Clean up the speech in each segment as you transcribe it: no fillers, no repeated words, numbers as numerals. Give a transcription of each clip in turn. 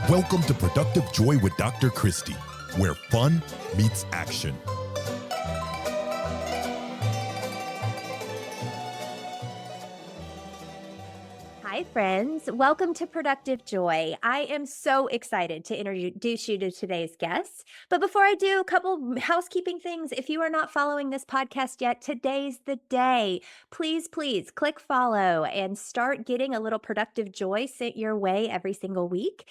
Welcome to Productive Joy with Dr. Christy, where fun meets action. Hi, friends. Welcome to Productive Joy. I am so excited to introduce you to today's guest. But before I do, a couple housekeeping things. If you are not following this podcast yet, today's the day. Please click follow and start getting a little Productive Joy sent your way every single week.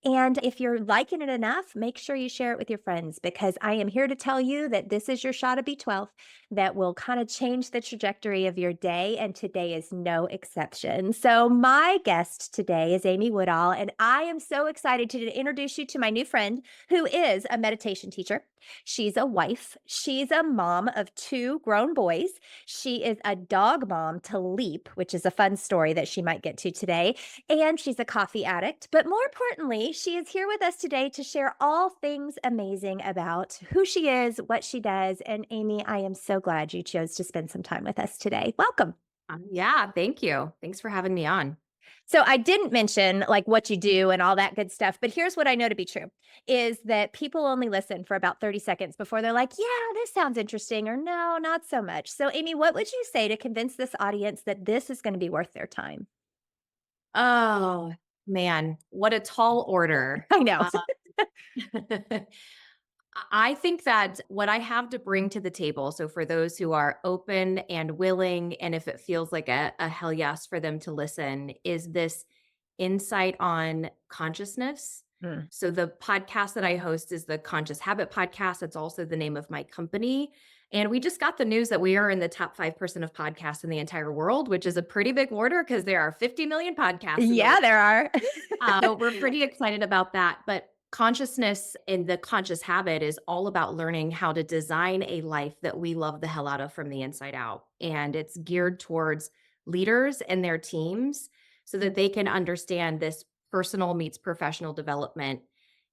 And if you're liking it enough, make sure you share it with your friends because I am here to tell you that this is your shot of B12 that will kind of change the trajectory of your day. And today is no exception. So, my guest today is Amy Woodall, and I am so excited to introduce you to my new friend who is a meditation teacher. She's a wife, she's a mom of two grown boys. She is a dog mom to Leap, which is a fun story that she might get to today. And she's a coffee addict. But more importantly, she is here with us today to share all things amazing about who she is, what she does. And Amy, I am so glad you chose to spend some time with us today. Welcome. Yeah, thank you. Thanks for having me on. So I didn't mention like what you do and all that good stuff, but here's what I know to be true is that people only listen for about 30 seconds before they're like, yeah, this sounds interesting, or no, not so much. So Amy, what would you say to convince this audience that this is going to be worth their time? Oh, man, what a tall order. I know. I think that what I have to bring to the table, so for those who are open and willing, and if it feels like a hell yes for them to listen, is this insight on consciousness. Mm. So the podcast that I host is the Conscious Habit Podcast. It's also the name of my company. And we just got the news that we are in the top 5% of podcasts in the entire world, which is a pretty big order because there are 50 million podcasts. Yeah, there are. So we're pretty excited about that. But consciousness and the conscious habit is all about learning how to design a life that we love the hell out of from the inside out. And it's geared towards leaders and their teams so that they can understand this personal meets professional development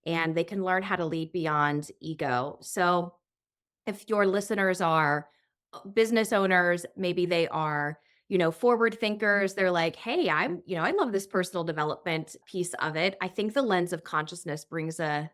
and they can learn how to lead beyond ego. So if your listeners are business owners, maybe they are, forward thinkers, they're like, hey, I love this personal development piece of it. I think the lens of consciousness brings a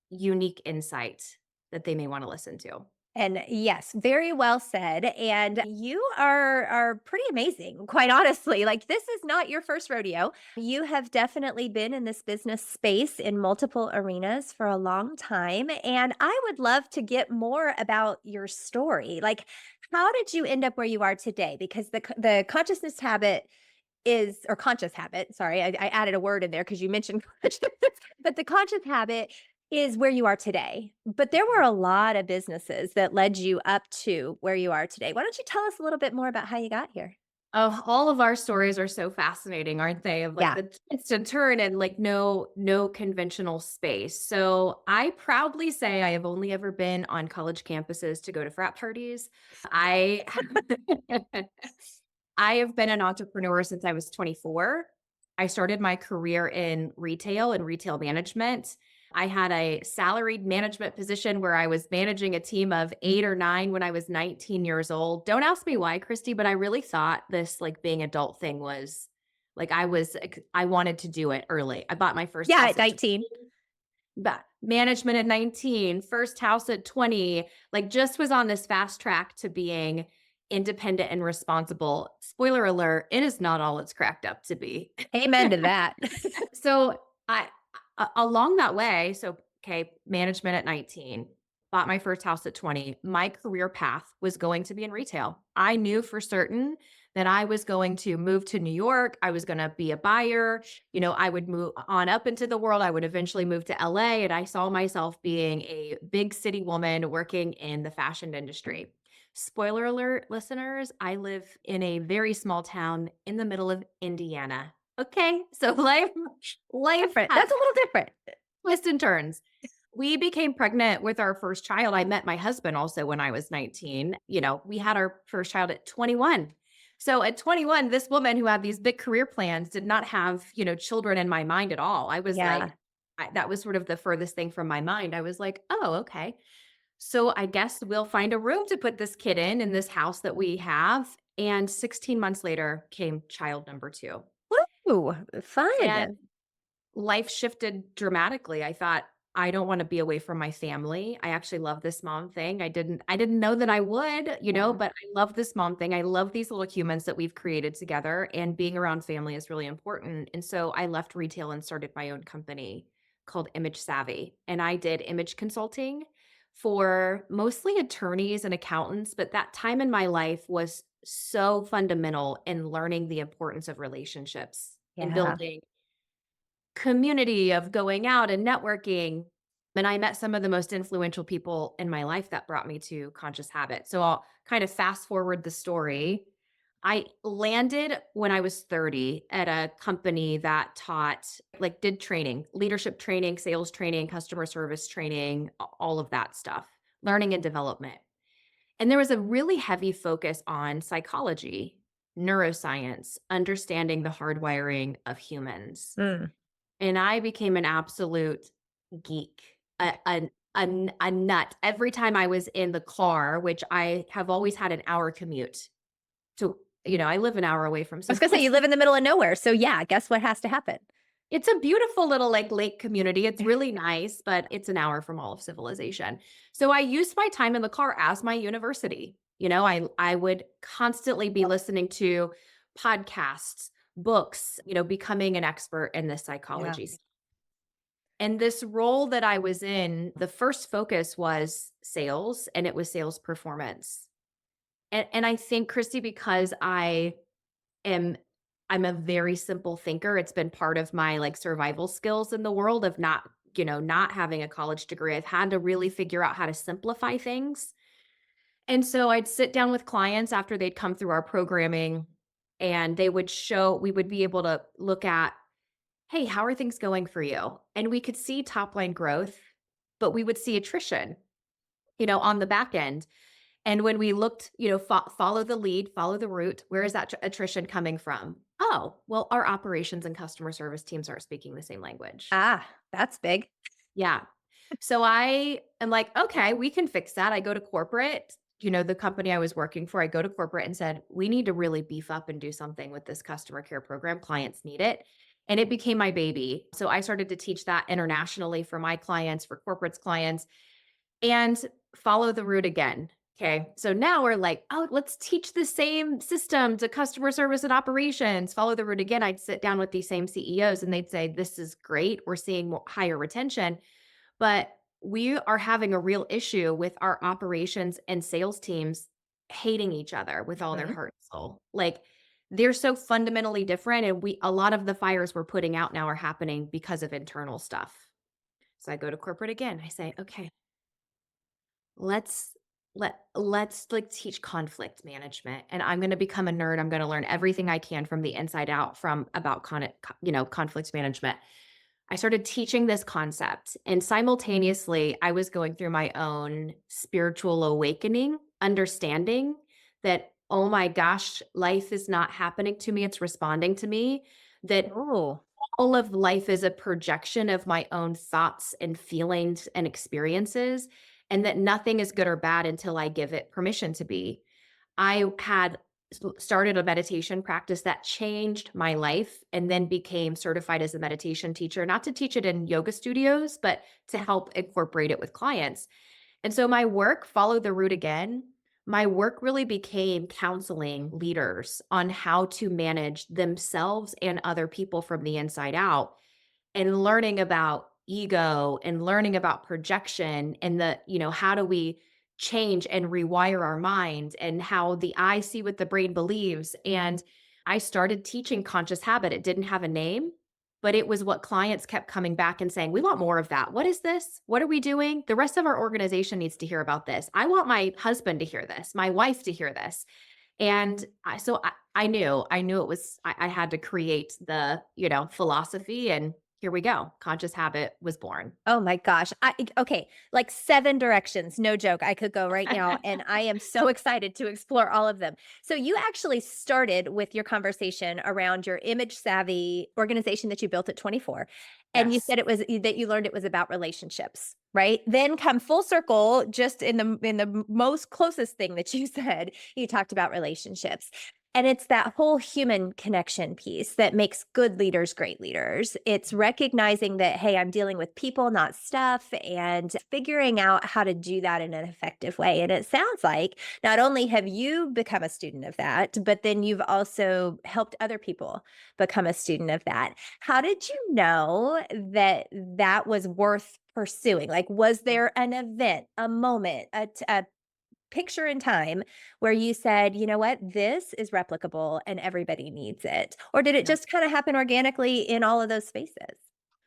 unique insight that they may want to listen to. And yes, very well said. And you are pretty amazing, quite honestly. Like this is not your first rodeo. You have definitely been in this business space in multiple arenas for a long time. And I would love to get more about your story. Like, how did you end up where you are today? Because the consciousness habit is, or conscious habit, sorry, I added a word in there because you mentioned consciousness, but the conscious habit is where you are today. But there were a lot of businesses that led you up to where you are today. Why don't you tell us a little bit more about how you got here? Oh, all of our stories are so fascinating, aren't they? Of like Yeah. the twists to turn and like no conventional space. So I proudly say I have only ever been on college campuses to go to frat parties. I I have been an entrepreneur since I was 24. I started my career in retail and retail management. I had a salaried management position where I was managing a team of 8 or 9 when I was 19 years old. Don't ask me why, Christy, but I really thought this like being adult thing was like I wanted to do it early. I bought my first Yeah, house at at 19. 20, but management at 19, first house at 20, like just was on this fast track to being independent and responsible. Spoiler alert, it is not all it's cracked up to be. Amen to that. So along that way, so okay, management at 19, bought my first house at 20. My career path was going to be in retail. I knew for certain that I was going to move to New York. I was going to be a buyer. I would move on up into the world. I would eventually move to LA, and I saw myself being a big city woman working in the fashion industry. Spoiler alert, listeners, I live in a very small town in the middle of Indiana. Okay, so life Different. has That's a little different. twists and turns. We became pregnant with our first child. I met my husband also when I was 19. We had our first child at 21. So at 21, this woman who had these big career plans did not have, children in my mind at all. I was Yeah. like, that was sort of the furthest thing from my mind. I was like, oh, okay. So I guess we'll find a room to put this kid in this house that we have. And 16 months later came child number 2. Woo, And fun. life shifted dramatically. I thought, I don't want to be away from my family. I actually love this mom thing. I didn't know that I would, Yeah. but I love this mom thing. I love these little humans that we've created together, and being around family is really important. And so I left retail and started my own company called Image Savvy. And I did image consulting for mostly attorneys and accountants, but that time in my life was so fundamental in learning the importance of relationships and Yeah. building community, of going out and networking. And I met some of the most influential people in my life that brought me to Conscious Habit. So I'll kind of fast forward the story. I landed when I was 30 at a company that taught, like, did training, leadership training, sales training, customer service training, all of that stuff, learning and development. And there was a really heavy focus on psychology, neuroscience, understanding the hardwiring of humans. Mm. And I became an absolute geek, a nut. Every time I was in the car, which I have always had an hour commute to, I live an hour away from I was gonna say you civilization. live in the middle of nowhere, so yeah, guess what has to happen? It's a beautiful little, like, lake community. It's really nice, but it's an hour from all of civilization. So I used my time in the car as my university. I would constantly be listening to podcasts, books, becoming an expert in this Yeah. psychology. And this role that I was in, the first focus was sales, and it was sales performance. And I think, Christy, because am I'm a very simple thinker, it's been part of my, like, survival skills in the world of not having a college degree. I've had to really figure out how to simplify things. And so I'd sit down with clients after they'd come through our programming, and we would be able to look at, "Hey, how are things going for you?" And we could see top line growth, but we would see attrition, on the back end. And when we looked, follow the lead, follow the route, where is that attrition coming from? Oh, well, our operations and customer service teams aren't speaking the same language. Ah, that's big. Yeah. So I am like, okay, we can fix that. I go to corporate, the company I was working for, I go to corporate and said, we need to really beef up and do something with this customer care program. Clients need it. And it became my baby. So I started to teach that internationally for my clients, for corporate's clients, and follow the route again. Okay. So now we're like, oh, let's teach the same system to customer service and operations. Follow the route again. I'd sit down with these same CEOs and they'd say, this is great. We're seeing higher retention, but we are having a real issue with our operations and sales teams hating each other with all their Mhm. heart and soul. Like, they're so fundamentally different. And a lot of the fires we're putting out now are happening because of internal stuff. So I go to corporate again. I say, okay, let's let's like teach conflict management, and I'm going to become a nerd. I'm going to learn everything I can from the inside out from about conflict management. I started teaching this concept, and simultaneously I was going through my own spiritual awakening, understanding that, oh my gosh, life is not happening to me, it's responding to me, that Oh, all of life is a projection of my own thoughts and feelings and experiences, and that nothing is good or bad until I give it permission to be. I had started a meditation practice that changed my life and then became certified as a meditation teacher, not to teach it in yoga studios, but to help incorporate it with clients. And so my work followed the route again. My work really became counseling leaders on how to manage themselves and other people from the inside out, and learning about ego and learning about projection, and how do we change and rewire our mind, and how the eye see what the brain believes. And I started teaching Conscious Habit. It didn't have a name, but it was what clients kept coming back and saying, we want more of that. What is this? What are we doing? The rest of our organization needs to hear about this. I want my husband to hear this, my wife to hear this. And I knew it was, I had to create the, philosophy, and here we go. Conscious Habit was born. oh my gosh. Okay, like 7 directions, no joke, I could go right now, and I am so excited to explore all of them. So you actually started with your conversation around your image savvy organization that you built at 24, and you Yes. said that you learned it was about relationships, right? Then come full circle, just in the most closest thing that you said, you talked about relationships. And it's that whole human connection piece that makes good leaders great leaders. It's recognizing that, hey, I'm dealing with people, not stuff, and figuring out how to do that in an effective way. And it sounds like not only have you become a student of that, but then you've also helped other people become a student of that. How did you know that that was worth pursuing? Like, was there an event, a moment, a picture in time where you said, you know what, this is replicable and everybody needs it? Or did it Yeah. just kind of happen organically in all of those spaces?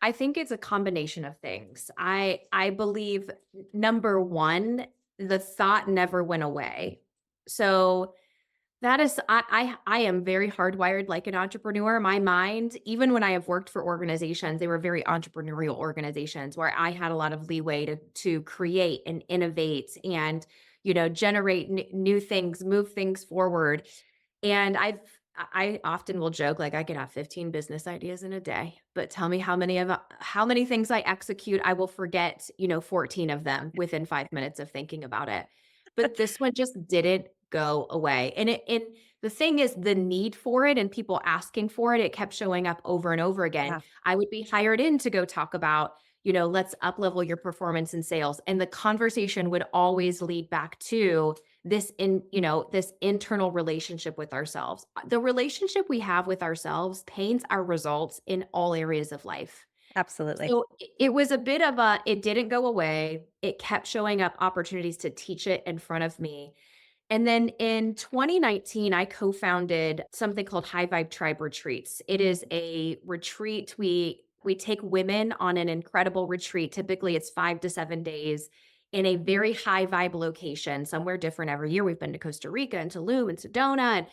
I think it's a combination of things. I believe number 1, the thought never went away. So that is I am very hardwired like an entrepreneur. My mind, even when I have worked for organizations, they were very entrepreneurial organizations where I had a lot of leeway to create and innovate and, generate new things, move things forward. And I often will joke like I could have 15 business ideas in a day, but tell me how many things I execute, I will forget, 14 of them within 5 minutes of thinking about it. But this one just didn't go away. And the thing is the need for it and people asking for it, it kept showing up over and over again. Yeah, I would be hired in to go talk about, let's up level your performance and sales. And the conversation would always lead back to this internal relationship with ourselves. The relationship we have with ourselves paints our results in all areas of life. absolutely. So it was a bit of a it didn't go away. It kept showing up opportunities to teach it in front of me. And then in 2019, I co-founded something called High Vibe Tribe Retreats. It is a retreat. We take women on an incredible retreat. Typically, it's 5 to 7 days in a very high vibe location, somewhere different every year. We've been to Costa Rica and Tulum and Sedona.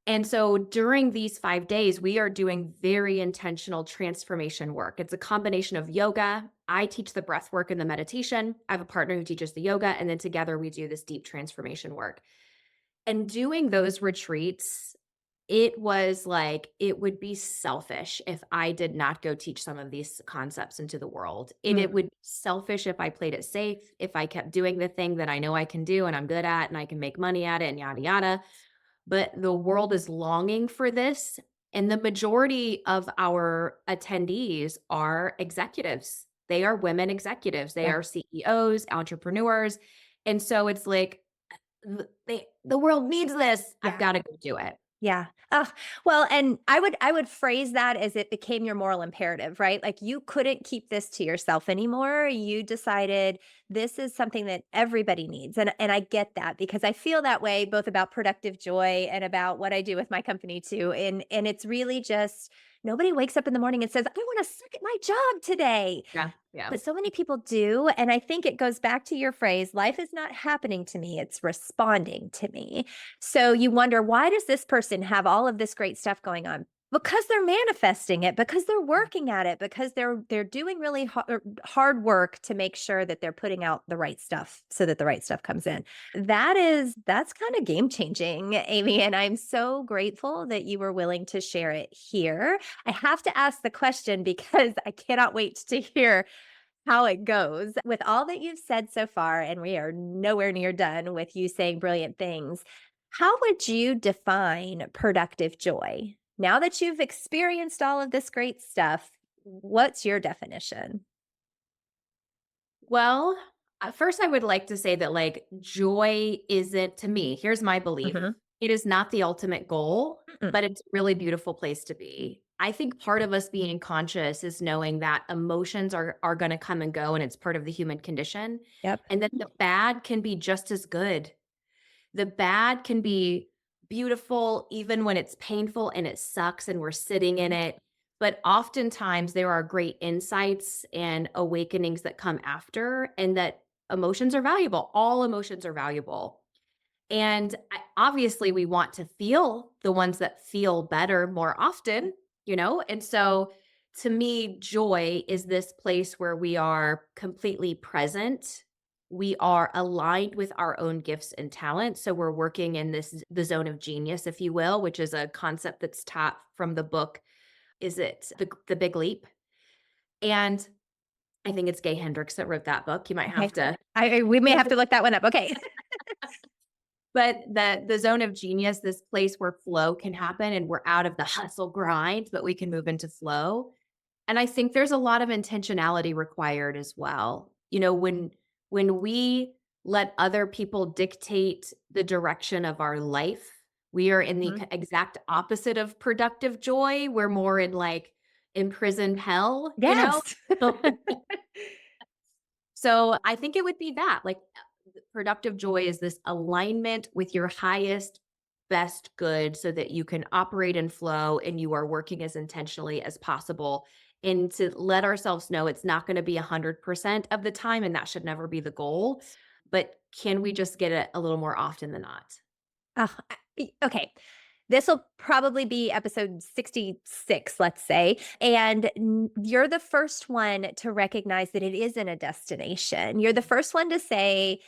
And so during these 5 days, we are doing very intentional transformation work. It's a combination of yoga. I teach the breath work and the meditation. I have a partner who teaches the yoga. And then together we do this deep transformation work. And doing those retreats, it was like it would be selfish if I did not go teach some of these concepts into the world. And it Mm, would be selfish if I played it safe, if I kept doing the thing that I know I can do and I'm good at and I can make money at it and yada yada. But the world is longing for this. And the majority of our attendees are executives. They are women executives. They yeah, are CEOs, entrepreneurs. And so it's like, the world needs this. I've yeah. gotta go do it. Yeah. Oh, well, and I would phrase that as it became your moral imperative, right? Like you couldn't keep this to yourself anymore. You decided this is something that everybody needs. And I get that because I feel that way both about productive joy and about what I do with my company too. And it's really just nobody wakes up in the morning and says, "I want to suck at my job today." Yeah, yeah. But so many people do, and I think it goes back to your phrase, life is not happening to me, it's responding to me. So you wonder, why does this person have all of this great stuff going on? Because they're manifesting it, because they're working at it, because they're doing really hard work to make sure that they're putting out the right stuff so that the right stuff comes in. That's kind of game changing, Amy, and I'm so grateful that you were willing to share it here. I have to ask the question because I cannot wait to hear how it goes. With all that you've said so far, and we are nowhere near done with you saying brilliant things, how would you define productive joy? Now that you've experienced all of this great stuff, what's your definition? Well, first I would like to say that, like, joy isn't to me, here's my belief. Mhm. It is not the ultimate goal, Mm-mm. but it's a really beautiful place to be. I think part of us being conscious is knowing that emotions are gonna come and go, and it's part of the human condition, Yep. and that the bad can be just as good. The bad can be beautiful even when it's painful and it sucks and we're sitting in Mhm. it. But oftentimes there are great insights and awakenings that come after, and that emotions are valuable. All emotions are valuable. And obviously, we want to feel the ones that feel better more often, And so to me, joy is this place where we are completely present. We are aligned with our own gifts and talents. So we're working in the zone of genius, if you will, which is a concept that's taught from the book. Is it the Big Leap? And I think it's Gay Hendricks that wrote that book. You might have Okay. to We may have to look that one up. Okay. But the zone of genius, this place where flow can happen and we're out of the hustle grind, but we can move into flow. And I think there's a lot of intentionality required as well. When we let other people dictate the direction of our life, we are in the Mhm. exact opposite of productive joy. We're more in like imprisoned hell, you know? Yes. So I think it would be that like productive joy is this alignment with your highest, best good so that you can operate in flow and you are working as intentionally as possible. And to let ourselves know it's not going to be 100% of the time, and that should never be the goal. But can we just get it a little more often than not? Ugh, okay. This will probably be episode 66, let's say. And you're the first one to recognize that it isn't a destination. You're the first one to say,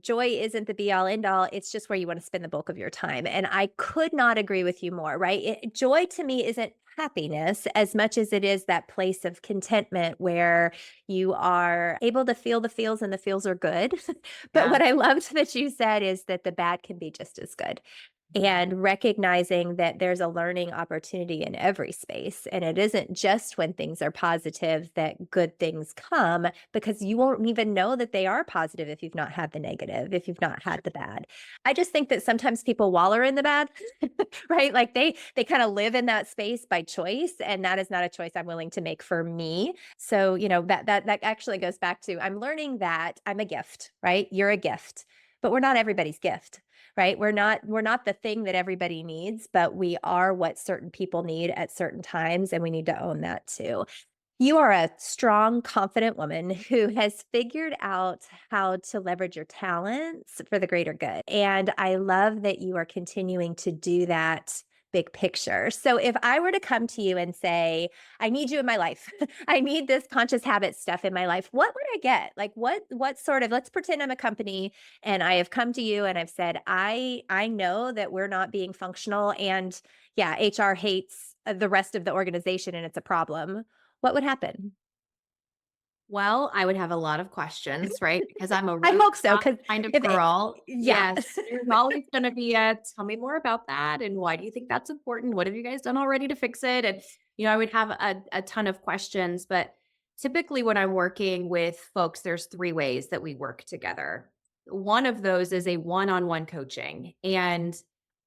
joy isn't the be all end all. It's just where you want to spend the bulk of your time. And I could not agree with you more, right? Joy to me isn't happiness as much as it is that place of contentment where you are able to feel the feels and the feels are good. But Yeah. what I loved that you said is that the bad can be just as good, and recognizing that there's a learning opportunity in every space. And it isn't just when things are positive that good things come, because you won't even know that they are positive if you've not had the negative, if you've not had the bad. I just think that sometimes people waller in the bad, right? Like they kind of live in that space by choice, and that is not a choice I'm willing to make for me. So, that actually goes back to I'm learning that I'm a gift, right? You're a gift, but we're not everybody's gift, right? We're not the thing that everybody needs, but we are what certain people need at certain times, and we need to own that too. You are a strong, confident woman who has figured out how to leverage your talents for the greater good. And I love that you are continuing to do that big picture. So if I were to come to you and say, I need you in my life. I need this conscious habit stuff in my life. What would I get? Like what sort of, let's pretend I'm a company and I have come to you and I've said, I know that we're not being functional, and yeah, HR hates the rest of the organization and it's a problem. What would happen? Well, I would have a lot of questions, right? Because I'm a I root hope so, cause because kind of if it girl. yeah. Yes, there's always going to be a tell me more about that. And why do you think that's important? What have you guys done already to fix it? And, I would have a ton of questions. But typically, when I'm working with folks, there's three ways that we work together. One of those is a one on one coaching. And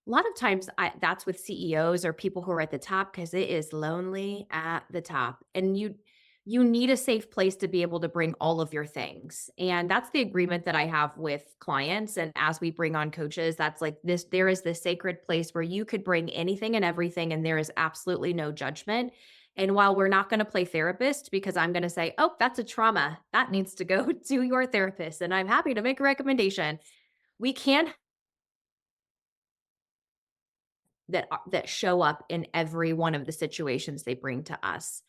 a lot of times that's with CEOs or people who are at the top because it is lonely at the top. And you need a safe place to be able to bring all of your things. And that's the agreement that I have with clients. And as we bring on coaches, that's like this there is this sacred place where you could bring anything and everything, and there is absolutely no judgment. And while we're not going to play therapist, because I'm going to say, oh, that's a trauma that needs to go to your therapist, and I'm happy to make a recommendation, we can that show up in every one of the situations they bring to us.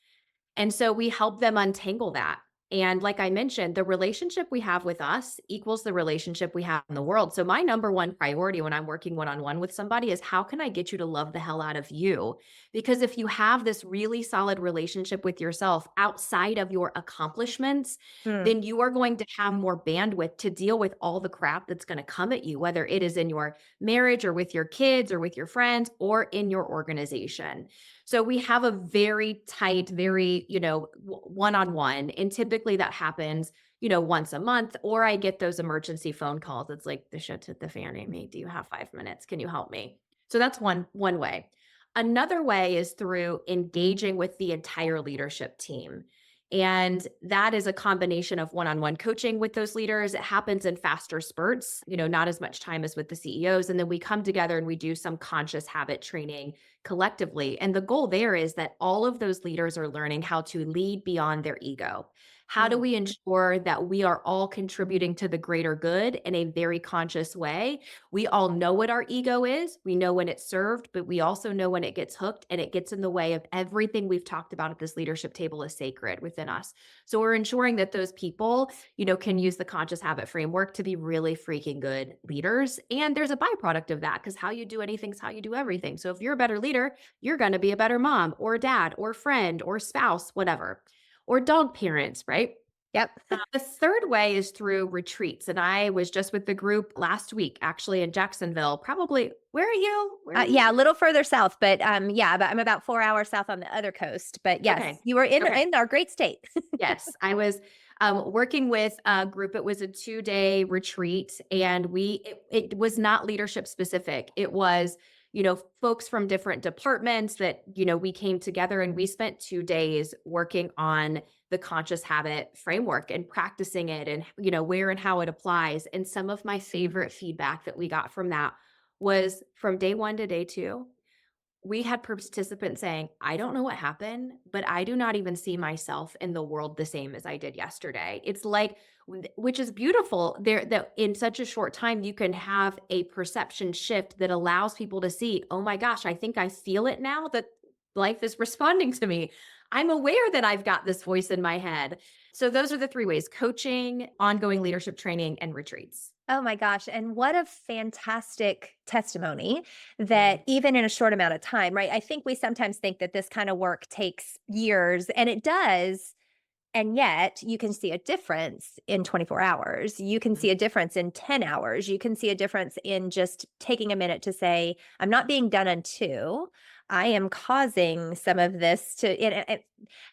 And so we help them untangle that. And like I mentioned, the relationship we have with us equals the relationship we have in the world. So my number one priority when I'm working one on one with somebody is how can I get you to love the hell out of you? Because if you have this really solid relationship with yourself outside of your accomplishments, Mm, then you are going to have more bandwidth to deal with all the crap that's going to come at you, whether it is in your marriage or with your kids or with your friends or in your organization. So we have a very tight, very, one on one. And typically that happens, once a month, or I get those emergency phone calls. It's like the shit hit the fan, Amy. Do you have 5 minutes? Can you help me? So that's one way. Another way is through engaging with the entire leadership team. And that is a combination of one on one coaching with those leaders. It happens in faster spurts, not as much time as with the CEOs. And then we come together and we do some conscious habit training collectively. And the goal there is that all of those leaders are learning how to lead beyond their ego. How do mm, we ensure that we are all contributing to the greater good in a very conscious way? We all know what our ego is. We know when it's served, but we also know when it gets hooked and it gets in the way of everything we've talked about at this leadership table is sacred within us. So we're ensuring that those people, can use the conscious habit framework to be really freaking good leaders. And there's a byproduct of that because how you do anything is how you do everything. So if you're a better leader, you're going to be a better mom or dad or friend or spouse, whatever, or dog parent, right? Yep. The third way is through retreats. And I was just with the group last week, actually in Jacksonville. Probably, where are you? Where are you? Yeah, a little further south, but yeah, but I'm about 4 hours south on the other coast. But yes, Okay. you were in Okay. our great state. Yes, I was working with a group. It was a 2-day retreat, and it was not leadership specific. It was, folks from different departments that, we came together and we spent 2 days working on the conscious habit framework and practicing it and, where and how it applies. And some of my favorite feedback that we got from that was from day one to day two. We had participants saying, "I don't know what happened, but I do not even see myself in the world the same as I did yesterday." It's like which is beautiful there that in such a short time you can have a perception shift that allows people to see, "Oh my gosh, I think I feel it now that life is responding to me. I'm aware that I've got this voice in my head." So those are the 3 ways: coaching, ongoing leadership training, and retreats. Oh my gosh. And what a fantastic testimony Mm, that even in a short amount of time, right? I think we sometimes think that this kind of work takes years, and it does. And yet you can see a difference in 24 hours. You can mm, see a difference in 10 hours. You can see a difference in just taking a minute to say, I'm not being done unto. I am causing some of this to,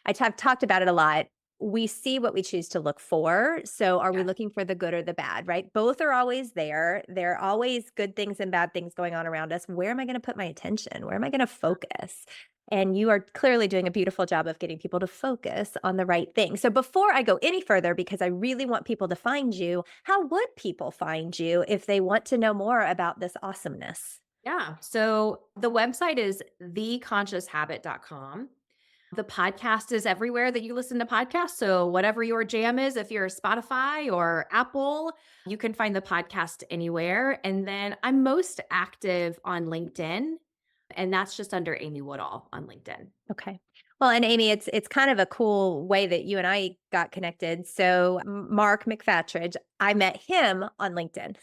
I've talked about it a lot. We see what we choose to look for. So are we yes. looking for the good or the bad, right? Both are always there. There are always good things and bad things going on around us. Where am I going to put my attention? Where am I going to focus? And you are clearly doing a beautiful job of getting people to focus on the right thing. So before I go any further, because I really want people to find you, how would people find you if they want to know more about this awesomeness? Yeah. So the website is theconscioushabit.com. The podcast is everywhere that you listen to podcasts. So whatever your jam is, if you're Spotify or Apple, you can find the podcast anywhere. And then I'm most active on LinkedIn, and that's just under Amy Woodall on LinkedIn. Okay. Well, and Amy, it's kind of a cool way that you and I got connected. So Mark McFatridge, I met him on LinkedIn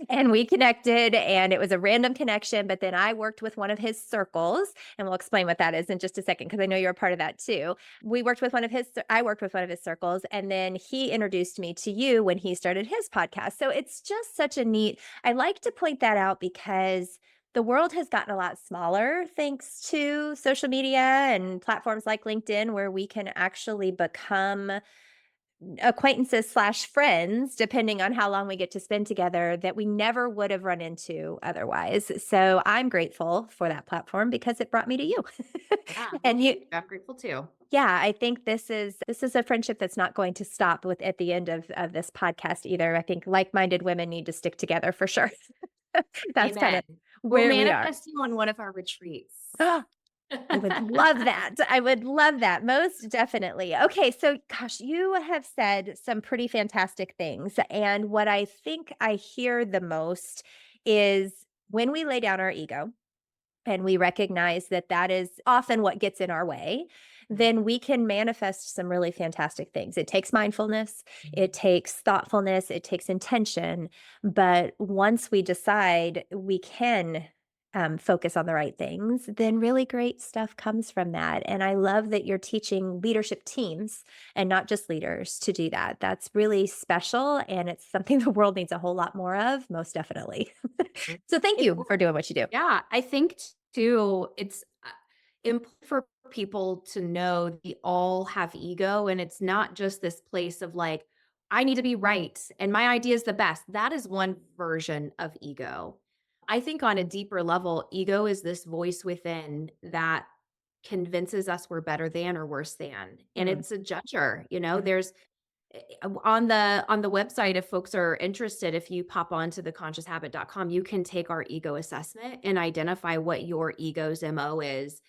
and we connected and it was a random connection, but then I worked with one of his circles and we'll explain what that is in just a second because I know you're a part of that too. I worked with one of his circles and then he introduced me to you when he started his podcast. So it's just such a neat, I like to point that out because the world has gotten a lot smaller thanks to social media and platforms like LinkedIn, where we can actually become acquaintances slash friends, depending on how long we get to spend together, that we never would have run into otherwise. So I'm grateful for that platform because it brought me to you. Yeah. Well, And you, thank you. I'm grateful too. yeah, I think this is a friendship that's not going to stop with at the end of this podcast either. I think like-minded women need to stick together for sure. That's kind Amen. of We'll where we are. manifest you on one of our retreats. I would love that. I would love that, most definitely. Okay, so gosh, you have said some pretty fantastic things, and what I think I hear the most is when we lay down our ego and we recognize that that is often what gets in our way, Mhm, then we can manifest some really fantastic things. It takes mindfulness, mhm. it takes thoughtfulness, it takes intention. But once we decide we can focus on the right things, then really great stuff comes from that. And I love that you're teaching leadership teams and not just leaders to do that. That's really special. And it's something the world needs a whole lot more of, most definitely. Mhm. So thank It you for doing what you do. Yeah, I think too, it's important for people to know we all have ego and it's not just this place of like, I need to be right and my idea is the best. That is one version of ego. I think on a deeper level, ego is this voice within that convinces us we're better than or worse than. And Mm, it's a judger, yeah. there's on the website, if folks are interested, if you pop on to theconscioushabit.com, you can take our ego assessment and identify what your ego's MO is.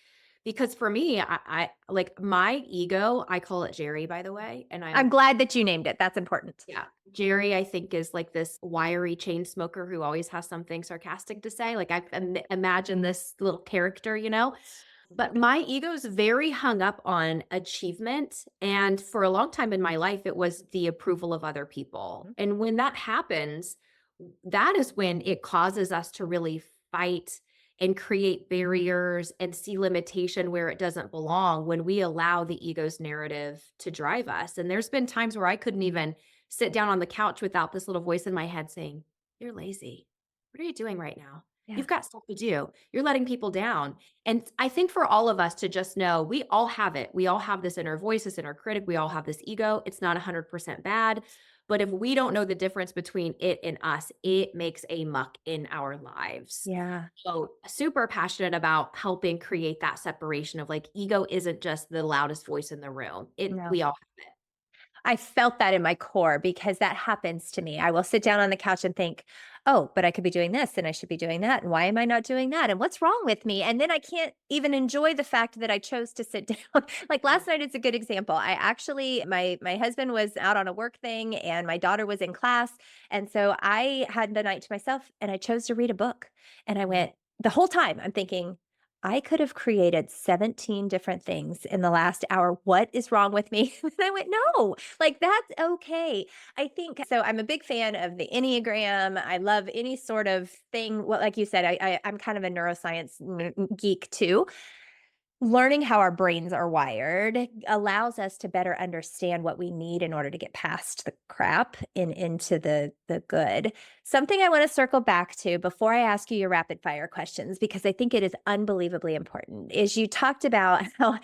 Because for me, I like my ego, I call it Jerry, by the way. And I'm I'm glad that you named it. That's important. yeah, Jerry, I think, is like this wiry chain smoker who always has something sarcastic to say. Like I imagine this little character. But my ego's very hung up on achievement, and for a long time in my life, it was the approval of other people, Mhm. and when that happens, that is when it causes us to really fight and create barriers and see limitation where it doesn't belong when we allow the ego's narrative to drive us. And there's been times where I couldn't even sit down on the couch without this little voice in my head saying, "You're lazy. What are you doing right now? Yeah. You've got stuff to do. You're letting people down." And I think for all of us to just know we all have it. We all have this inner voice, this inner critic. We all have this ego. It's not 100% bad. But if we don't know the difference between it and us, it makes a muck in our lives. Yeah. So, super passionate about helping create that separation of like ego isn't just the loudest voice in the room. No. We all have it. I felt that in my core because that happens to me. I will sit down on the couch and think, oh, but I could be doing this and I should be doing that. And why am I not doing that? And what's wrong with me? And then I can't even enjoy the fact that I chose to sit down. Like last night is a good example. I actually, my husband was out on a work thing and my daughter was in class. And so I had the night to myself and I chose to read a book. And I Mhm. went the whole time, I'm thinking, I could have created 17 different things in the last hour. What is wrong with me? And I went, no, like that's okay. I think so. I'm a big fan of the Enneagram. I love any sort of thing. Well, like you said, I'm kind of a neuroscience geek too. Learning how our brains are wired allows us to better understand what we need in order to get past the crap and into the good. Something I want to circle back to before I ask you your rapid fire questions, because I think it is unbelievably important, is you talked about how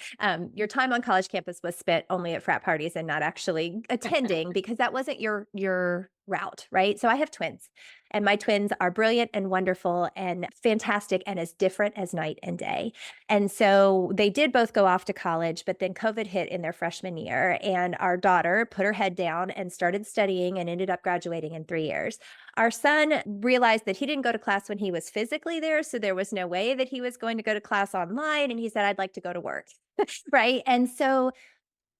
your time on college campus was spent only at frat parties and not actually attending because that wasn't your route, right? So I have twins, and my twins are brilliant and wonderful and fantastic and as different as night and day. And so they did both go off to college, but then COVID hit in their freshman year. And our daughter put her head down and started studying and ended up graduating in 3 years. Our son realized that he didn't go to class when he was physically there. So there was no way that he was going to go to class online. And he said, I'd like to go to work. Right. And so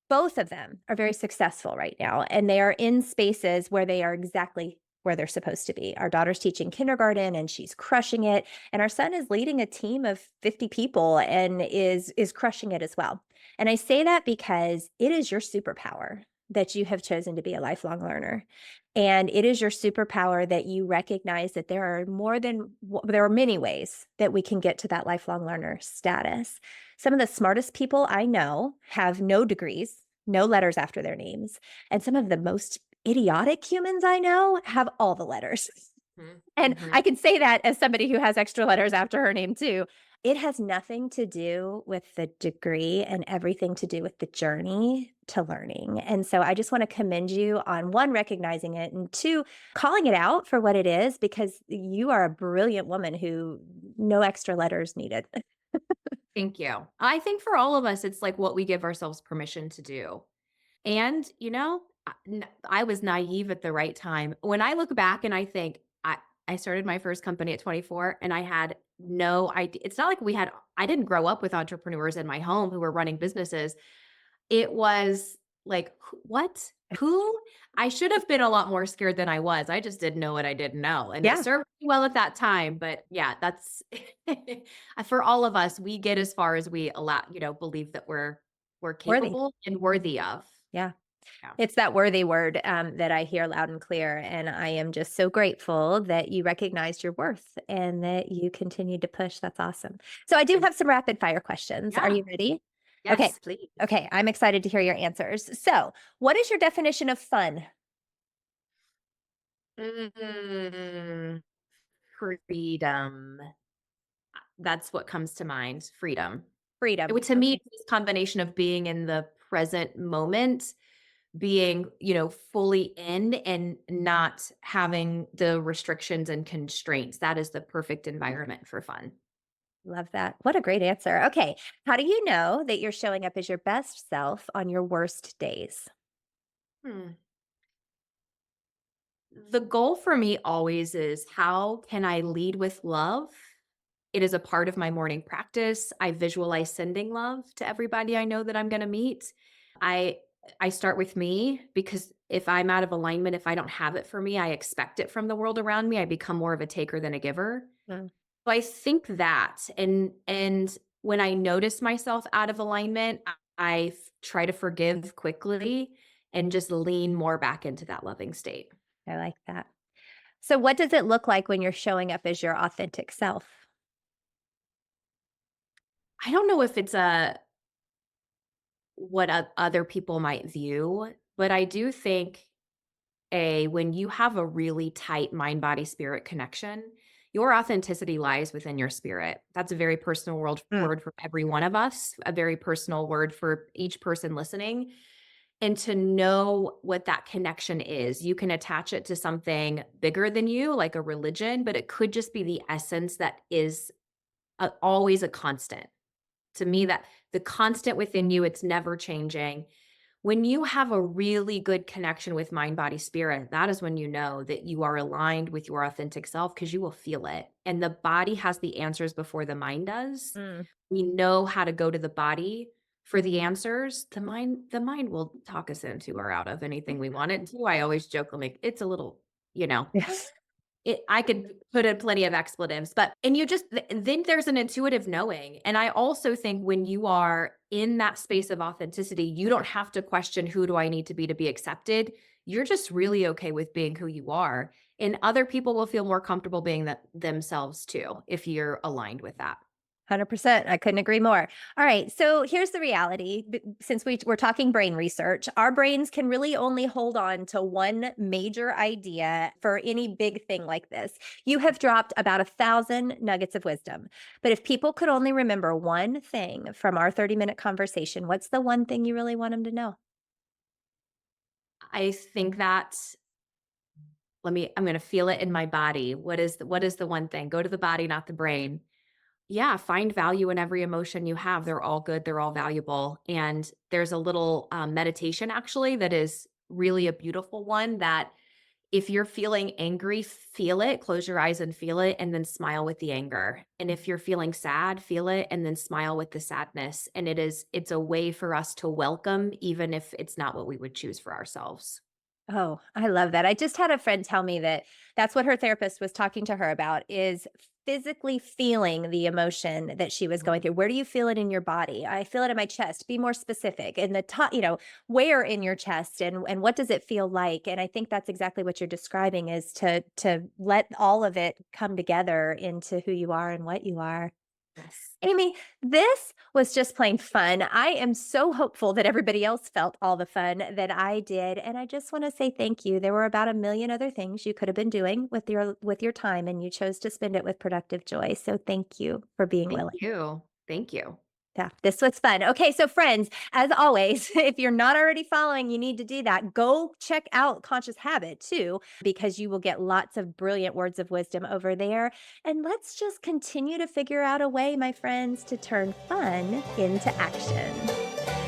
both of them are very successful right now, and they are in spaces where they are exactly where they're supposed to be. Our daughter's teaching kindergarten and she's crushing it, and our son is leading a team of 50 people and is crushing it as well. And I say that because it is your superpower that you have chosen to be a lifelong learner. And it is your superpower that you recognize that there are many ways that we can get to that lifelong learner status. Some of the smartest people I know have no degrees, no letters after their names. And some of the most idiotic humans I know have all the letters. Mhm. And Mhm. I can say that as somebody who has extra letters after her name too. It has nothing to do with the degree and everything to do with the journey to learning. And so I just want to commend you on one, recognizing it, and two, calling it out for what it is, because you are a brilliant woman who no extra letters needed. Thank you. I think for all of us, it's like what we give ourselves permission to do. And, I was naive at the right time. When I look back and I think I started my first company at 24 and I had no idea. It's not like I didn't grow up with entrepreneurs in my home who were running businesses. It was like, what? Who? I should have been a lot more scared than I was. I just didn't know what I didn't know. And it Yeah, served me well at that time. But yeah, that's for all of us, we get as far as we believe that we're worthy. capable and worthy of. Yeah. Yeah. It's that worthy word that I hear loud and clear. And I am just so grateful that you recognized your worth and that you continued to push. That's awesome. So I do Thank have some rapid fire questions. Are Yeah. you ready? Okay. Yes, please. Okay. I'm excited to hear your answers. So, what is your definition of fun? Mm, freedom. That's what comes to mind. Freedom. Freedom. To me, Okay. it's this combination of being in the present moment, being, fully in and not having the restrictions and constraints. That is the perfect environment for fun. Love that. What a great answer. Okay. How do you know that you're showing up as your best self on your worst days? Hmm. The goal for me always is how can I lead with love? It is a part of my morning practice. I visualize sending love to everybody I know that I'm going to meet. I I start with me because if I'm out of alignment, if I don't have it for me, I expect it from the world around me. I become more of a taker than a giver. Mm, So I think that and when I notice myself out of alignment, try to forgive quickly and just lean more back into that loving state. I like that. So, what does it look like when you're showing up as your authentic self? I don't know if it's a what other people might view, but I do think when you have a really tight mind, body, spirit connection, your authenticity lies within your spirit. That's a very personal Mm, word for every one of us, a very personal word for each person listening. And to know what that connection is, you can attach it to something bigger than you, like a religion, but it could just be the essence that is always a constant. To me, that the constant within you, it's never changing. When you have a really good connection with mind, body, spirit, that is when you know that you are aligned with your authentic self because you will feel it. And the body has the answers before the mind does. mm. We know how to go to the body for the answers. The mind will talk us into or out of anything we want it to. I always joke, like it's a little, you know, Yes. I could put in plenty of expletives, but and you just then there's an intuitive knowing, and I also think when you are in that space of authenticity, you don't have to question, "Who do I need to be accepted?" You're just really okay with being who you are, and other people will feel more comfortable being that themselves too, if you're aligned with that. 100%. I couldn't agree more. All right. So here's the reality. Since we're talking brain research, our brains can really only hold on to one major idea for any big thing like this. You have dropped about 1,000 nuggets of wisdom. But if people could only remember one thing from our 30-minute conversation, what's the one thing you really want them to know? I think that I'm gonna feel it in my body. What is the one thing? Go to the body, not the brain. Yeah, find value in every emotion you have. They're all good, they're all valuable. And there's a little meditation actually that is really a beautiful one that if you're feeling angry, feel it, close your eyes and feel it, and then smile with the anger. And if you're feeling sad, feel it and then smile with the sadness. And it's a way for us to welcome, even if it's not what we would choose for ourselves. Oh, I love that. I just had a friend tell me that that's what her therapist was talking to her about is physically feeling the emotion that she was going Mhm. through. Where do you feel it in your body? I feel it in my chest. Be more specific. In the top, where in your chest and what does it feel like? And I think that's exactly what you're describing is to let all of it come together into who you are and what you are. Yes. Amy, this was just plain fun. I am so hopeful that everybody else felt all the fun that I did, and I just want to say thank you. There were about a million other things you could have been doing with your time, and you chose to spend it with productive joy. So thank you for being Thank willing. you. Thank you. Yeah, this was fun. Okay, so friends, as always, if you're not already following, you need to do that. Go check out Conscious Habit too, because you will get lots of brilliant words of wisdom over there. And let's just continue to figure out a way, my friends, to turn fun into action.